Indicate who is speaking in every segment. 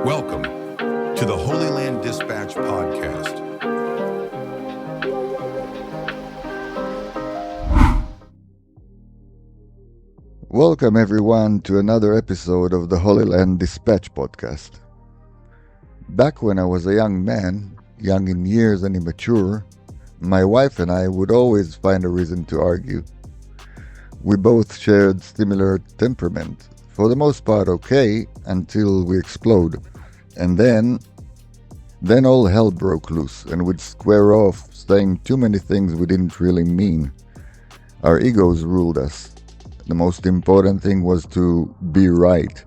Speaker 1: Welcome to the Holyland Dispatch podcast.
Speaker 2: Welcome everyone to another episode of the Holyland Dispatch podcast. Back when I was a young man, young in years and immature, my wife and I would always find a reason to argue. We both shared similar temperament, for the most part okay, until we explode. And then all hell broke loose, and we'd square off, saying too many things we didn't really mean. Our egos ruled us. The most important thing was to be right,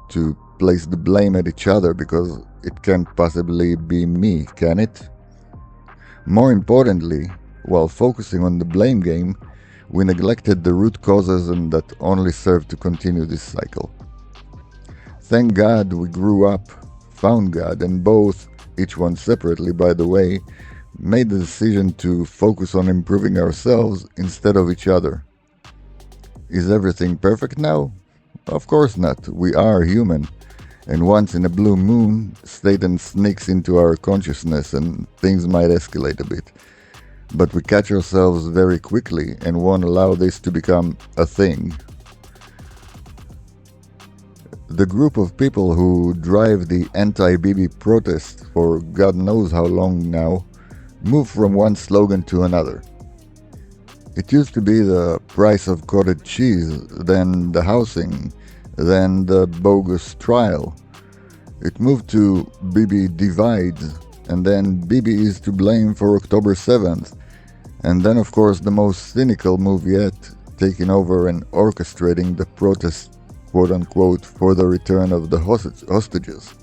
Speaker 2: to place the blame at each other, because it can't possibly be me, can it? More importantly, while focusing on the blame game, we neglected the root causes, and that only served to continue this cycle. Thank God we grew up, found God, and both, each one separately by the way, made the decision to focus on improving ourselves instead of each other. Is everything perfect now? Of course not. We are human. And once in a blue moon, Satan sneaks into our consciousness and things might escalate a bit. But we catch ourselves very quickly and won't allow this to become a thing. The group of people who drive the anti-Bibi protest for God knows how long now move from one slogan to another. It used to be the price of cottage cheese, then the housing, then the bogus trial. It moved to Bibi divides, and then Bibi is to blame for October 7th, and then of course the most cynical move yet, taking over and orchestrating the protest, quote-unquote, for the return of the hostages,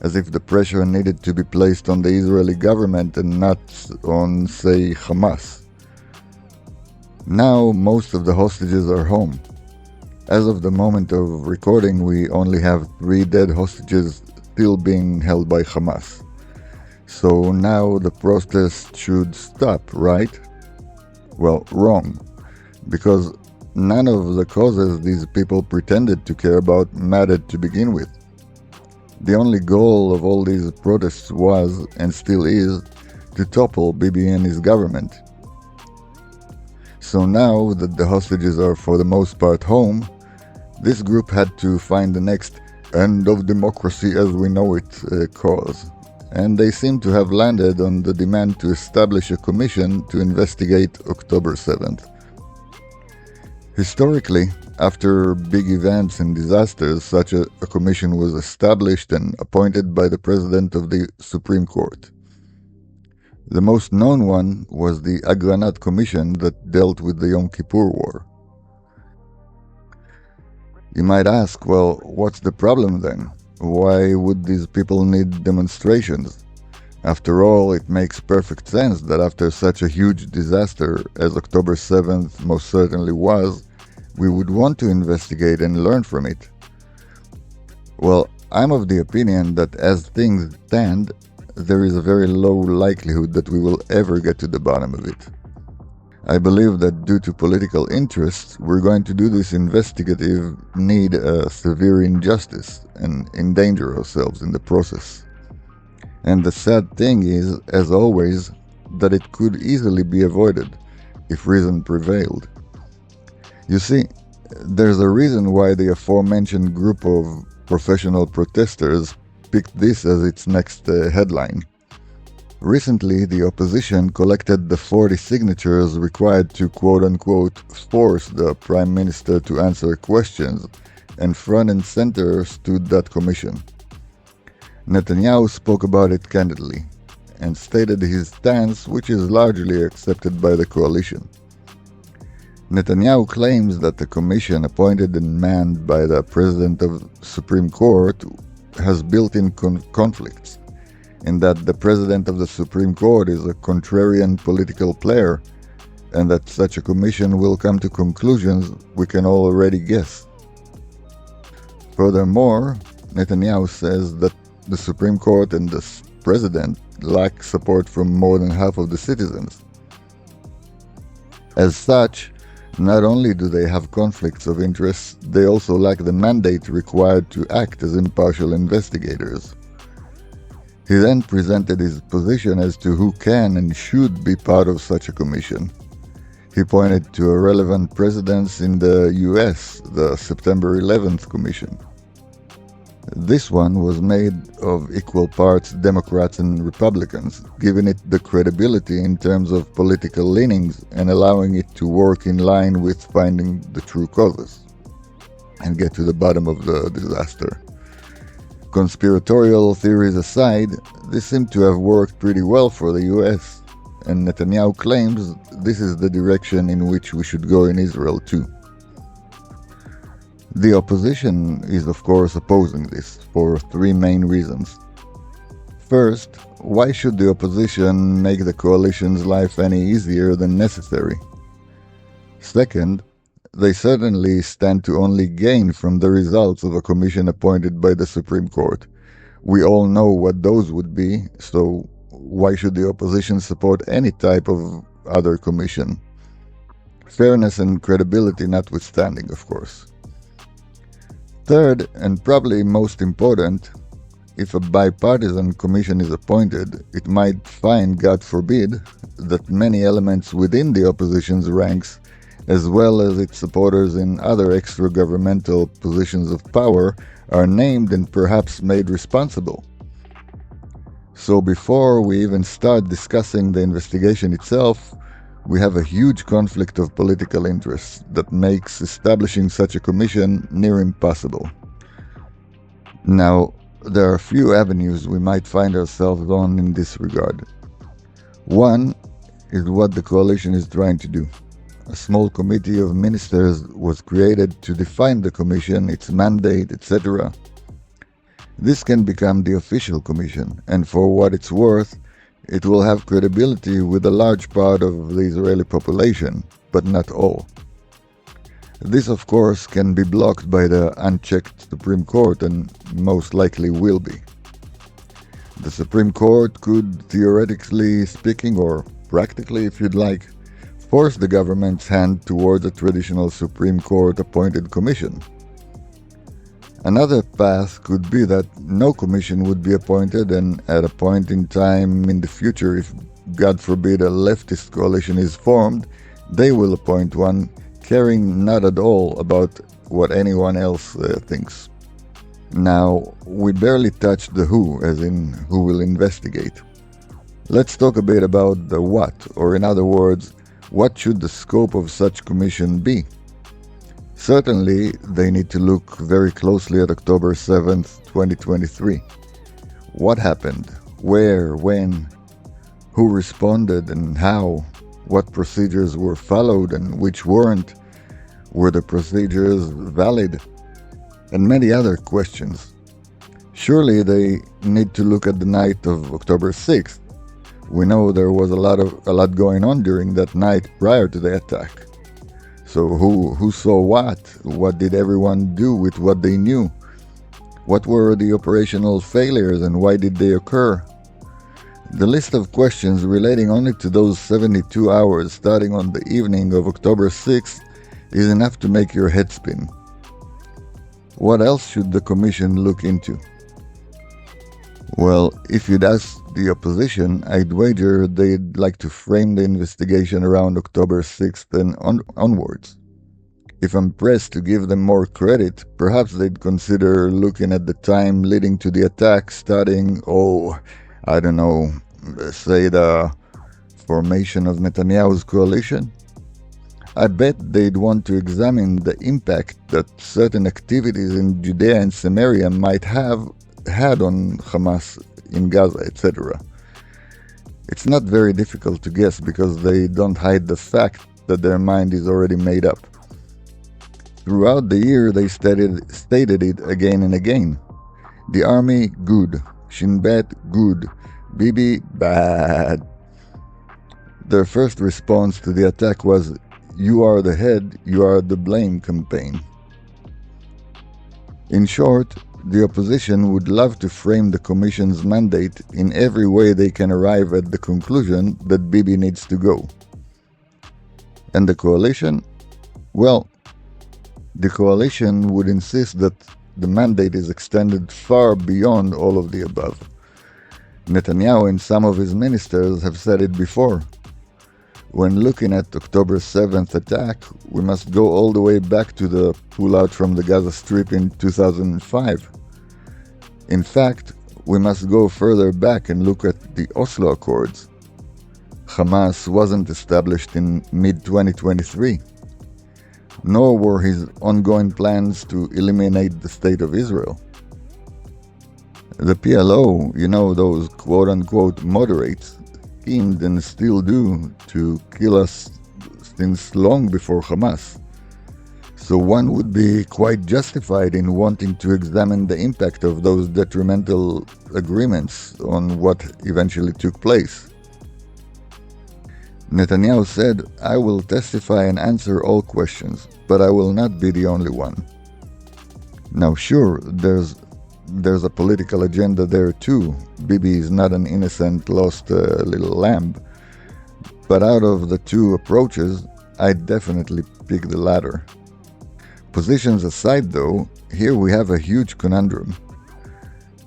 Speaker 2: as if the pressure needed to be placed on the Israeli government and not on, say, Hamas. Now most of the hostages are home. As of the moment of recording, we only have 3 dead hostages still being held by Hamas. So now the protest should stop, right? Well, wrong. Because none of the causes these people pretended to care about mattered to begin with. The only goal of all these protests was, and still is, to topple Bibi and his government. So now that the hostages are for the most part home, this group had to find the next end of democracy as we know it cause. And they seem to have landed on the demand to establish a commission to investigate October 7th. Historically, after big events and disasters, such a commission was established and appointed by the President of the Supreme Court. The most known one was the Agranat Commission that dealt with the Yom Kippur War. You might ask, well, what's the problem then? Why would these people need demonstrations? After all, it makes perfect sense that after such a huge disaster as October 7th most certainly was, we would want to investigate and learn from it. Well, I'm of the opinion that as things stand, there is a very low likelihood that we will ever get to the bottom of it. I believe that due to political interests, we're going to do this investigative need a severe injustice and endanger ourselves in the process. And the sad thing is, as always, that it could easily be avoided if reason prevailed. You see, there's a reason why the aforementioned group of professional protesters picked this as its next headline. Recently, the opposition collected the 40 signatures required to quote-unquote force the Prime Minister to answer questions, and front and center stood that commission. Netanyahu spoke about it candidly, and stated his stance, which is largely accepted by the coalition. Netanyahu claims that the commission appointed and manned by the President of the Supreme Court has built-in conflicts, in that the President of the Supreme Court is a contrarian political player, and that such a commission will come to conclusions we can already guess. Furthermore, Netanyahu says that the Supreme Court and the President lack support from more than half of the citizens. As such, Not only do they have conflicts of interest, they also lack the mandate required to act as impartial investigators. He then presented his position as to who can and should be part of such a commission. He pointed to a relevant precedence in the US, the September 11th Commission. This one was made of equal parts Democrats and Republicans, giving it the credibility in terms of political leanings and allowing it to work in line with finding the true causes and get to the bottom of the disaster. Conspiratorial theories aside, this seemed to have worked pretty well for the US, and Netanyahu claims this is the direction in which we should go in Israel too. The opposition is of course opposing this for three main reasons. First, why should the opposition make the coalition's life any easier than necessary? Second, they certainly stand to only gain from the results of a commission appointed by the Supreme Court. We all know what those would be, so why should the opposition support any type of other commission? Fairness and credibility notwithstanding, of course. Third, and probably most important, if a bipartisan commission is appointed, it might find, God forbid, that many elements within the opposition's ranks, as well as its supporters in other extra-governmental positions of power, are named and perhaps made responsible. So before we even start discussing the investigation itself, we have a huge conflict of political interests that makes establishing such a commission near impossible. Now, there are a few avenues we might find ourselves on in this regard. One is what the coalition is trying to do. A small committee of ministers was created to define the commission, its mandate, etc. This can become the official commission, and for what it's worth, it will have credibility with a large part of the Israeli population, but not all. This, of course, can be blocked by the unchecked Supreme Court, and most likely will be. The Supreme Court could, theoretically speaking, or practically if you'd like, force the government's hand towards a traditional Supreme Court-appointed commission. Another path could be that no commission would be appointed, and at a point in time in the future, if God forbid a leftist coalition is formed, they will appoint one, caring not at all about what anyone else thinks. Now, we barely touched the who, as in who will investigate. Let's talk a bit about the what, or in other words, what should the scope of such commission be? Certainly, they need to look very closely at October 7th, 2023. What happened? Where? When? Who responded and how? What procedures were followed and which weren't? Were the procedures valid? And many other questions. Surely they need to look at the night of October 6th. We know there was a lot going on during that night prior to the attack. So who saw what? What did everyone do with what they knew? What were the operational failures and why did they occur? The list of questions relating only to those 72 hours starting on the evening of October 6th is enough to make your head spin. What else should the commission look into? Well, if you'd ask the opposition, I'd wager they'd like to frame the investigation around October 6th and onwards. If I'm pressed to give them more credit, perhaps they'd consider looking at the time leading to the attack starting, say the formation of Netanyahu's coalition. I bet they'd want to examine the impact that certain activities in Judea and Samaria might have had on Hamas in Gaza, etc. It's not very difficult to guess because they don't hide the fact that their mind is already made up. Throughout the year, they stated it again and again. The army, good. Shin Bet, good. Bibi, bad. Their first response to the attack was, "You are the head, you are the blame" campaign. In short, the opposition would love to frame the Commission's mandate in every way they can arrive at the conclusion that Bibi needs to go. And the coalition? Well, the coalition would insist that the mandate is extended far beyond all of the above. Netanyahu and some of his ministers have said it before. When looking at October 7th attack, we must go all the way back to the pullout from the Gaza Strip in 2005. In fact, we must go further back and look at the Oslo Accords. Hamas wasn't established in mid-2023, nor were his ongoing plans to eliminate the State of Israel. The PLO, those quote-unquote moderates, schemed and still do to kill us since long before Hamas. So one would be quite justified in wanting to examine the impact of those detrimental agreements on what eventually took place. Netanyahu said, "I will testify and answer all questions, but I will not be the only one." Now sure, there's a political agenda there too. Bibi is not an innocent, lost little lamb. But out of the two approaches, I definitely pick the latter. Positions aside though, here we have a huge conundrum.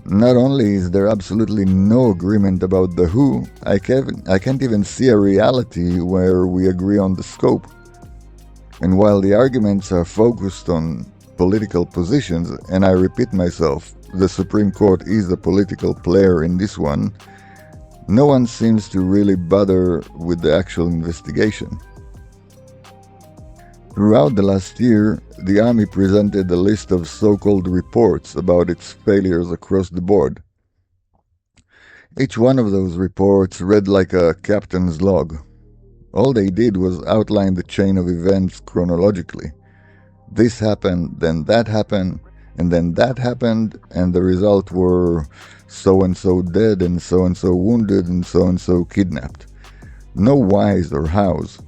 Speaker 2: Not only is there absolutely no agreement about the who, I can't even see a reality where we agree on the scope. And while the arguments are focused on political positions, and I repeat myself, the Supreme Court is a political player in this one, no one seems to really bother with the actual investigation. Throughout the last year, the army presented a list of so-called reports about its failures across the board. Each one of those reports read like a captain's log. All they did was outline the chain of events chronologically. This happened, then that happened, and then that happened, and the result were so-and-so dead, and so-and-so wounded, and so-and-so kidnapped. No whys or hows.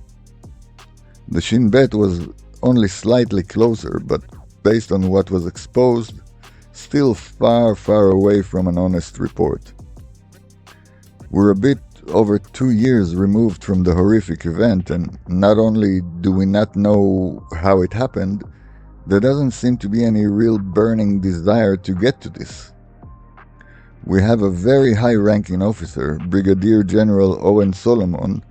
Speaker 2: The Shin Bet was only slightly closer, but based on what was exposed, still far, far away from an honest report. We're a bit over 2 years removed from the horrific event, and not only do we not know how it happened, there doesn't seem to be any real burning desire to get to this. We have a very high-ranking officer, Brigadier General Owen Solomon,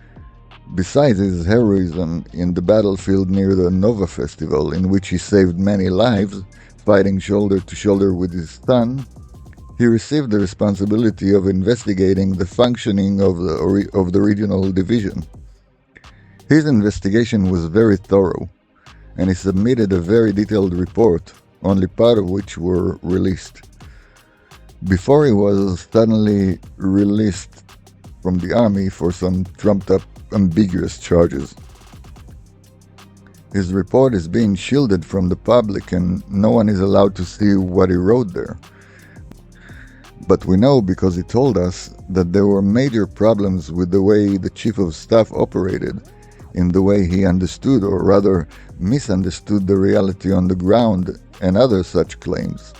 Speaker 2: besides his heroism in the battlefield near the Nova Festival, in which he saved many lives, fighting shoulder to shoulder with his son. He received the responsibility of investigating the functioning of the regional division. His investigation was very thorough, and he submitted a very detailed report, only part of which were released. Before he was suddenly released from the army for some trumped-up, ambiguous charges. His report is being shielded from the public, and no one is allowed to see what he wrote there. But we know, because he told us, that there were major problems with the way the Chief of Staff operated, in the way he understood, or rather misunderstood, the reality on the ground, and other such claims.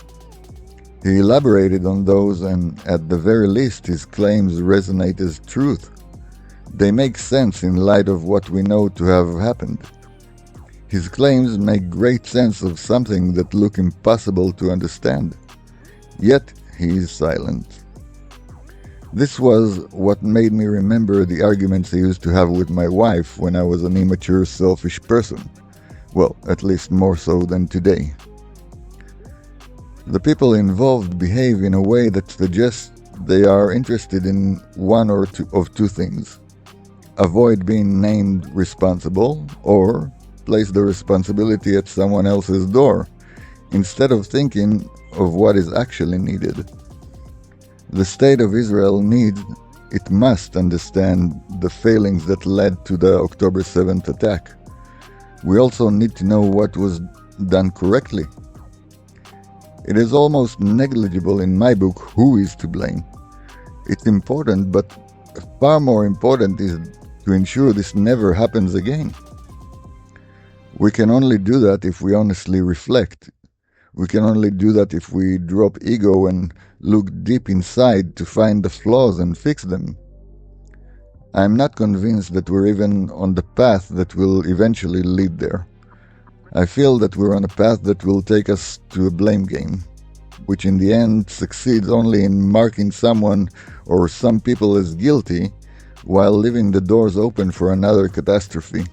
Speaker 2: He elaborated on those, and at the very least his claims resonate as truth. They make sense in light of what we know to have happened. His claims make great sense of something that look impossible to understand. Yet he is silent. This was what made me remember the arguments I used to have with my wife when I was an immature, selfish person. Well, at least more so than today. The people involved behave in a way that suggests they are interested in one or two things. Avoid being named responsible, or place the responsibility at someone else's door, instead of thinking of what is actually needed. The State of Israel must understand the failings that led to the October 7th attack. We also need to know what was done correctly. It is almost negligible in my book who is to blame. It's important, but far more important is to ensure this never happens again. We can only do that if we honestly reflect. We can only do that if we drop ego and look deep inside to find the flaws and fix them. I'm not convinced that we're even on the path that will eventually lead there. I feel that we're on a path that will take us to a blame game, which in the end succeeds only in marking someone or some people as guilty while leaving the doors open for another catastrophe.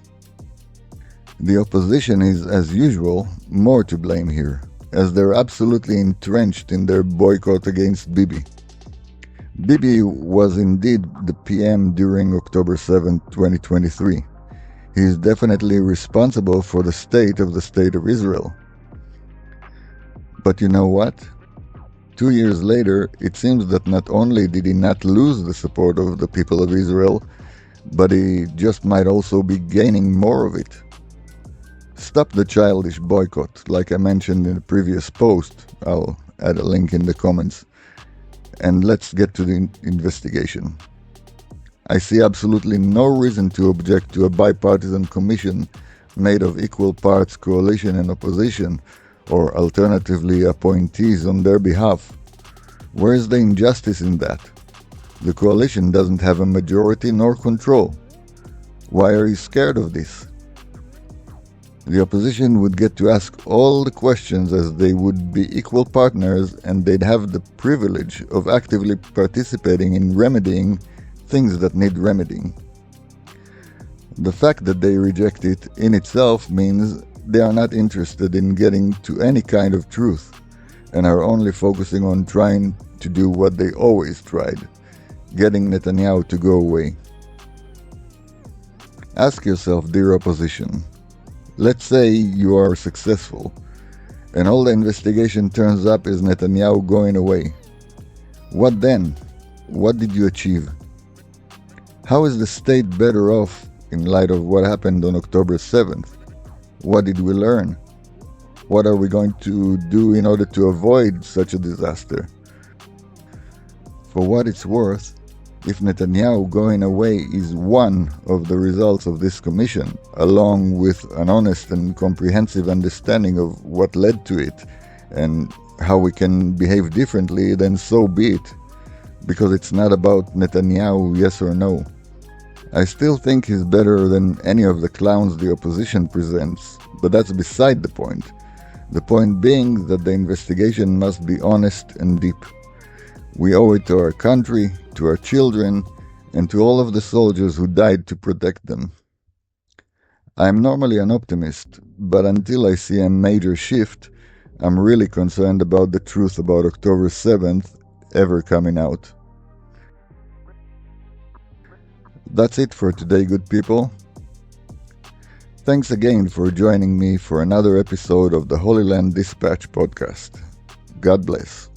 Speaker 2: The opposition is, as usual, more to blame here, as they're absolutely entrenched in their boycott against Bibi. Bibi was indeed the PM during October 7, 2023. He is definitely responsible for the state of Israel. But you know what? 2 years later, it seems that not only did he not lose the support of the people of Israel, but he just might also be gaining more of it. Stop the childish boycott, like I mentioned in the previous post. I'll add a link in the comments. And let's get to the investigation. I see absolutely no reason to object to a bipartisan commission made of equal parts coalition and opposition, or alternatively appointees on their behalf. Where is the injustice in that? The coalition doesn't have a majority nor control. Why are you scared of this? The opposition would get to ask all the questions as they would be equal partners, and they'd have the privilege of actively participating in remedying things that need remedying. The fact that they reject it in itself means they are not interested in getting to any kind of truth and are only focusing on trying to do what they always tried, getting Netanyahu to go away. Ask yourself, dear opposition, let's say you are successful and all the investigation turns up is Netanyahu going away. What then? What did you achieve? How is the state better off in light of what happened on October 7th? What did we learn? What are we going to do in order to avoid such a disaster? For what it's worth, if Netanyahu going away is one of the results of this commission, along with an honest and comprehensive understanding of what led to it and how we can behave differently, then so be it, because it's not about Netanyahu, yes or no. I still think he's better than any of the clowns the opposition presents, but that's beside the point. The point being that the investigation must be honest and deep. We owe it to our country, to our children, and to all of the soldiers who died to protect them. I am normally an optimist, but until I see a major shift, I'm really concerned about the truth about October 7th ever coming out. That's it for today, good people. Thanks again for joining me for another episode of the Holyland Dispatch podcast. God bless.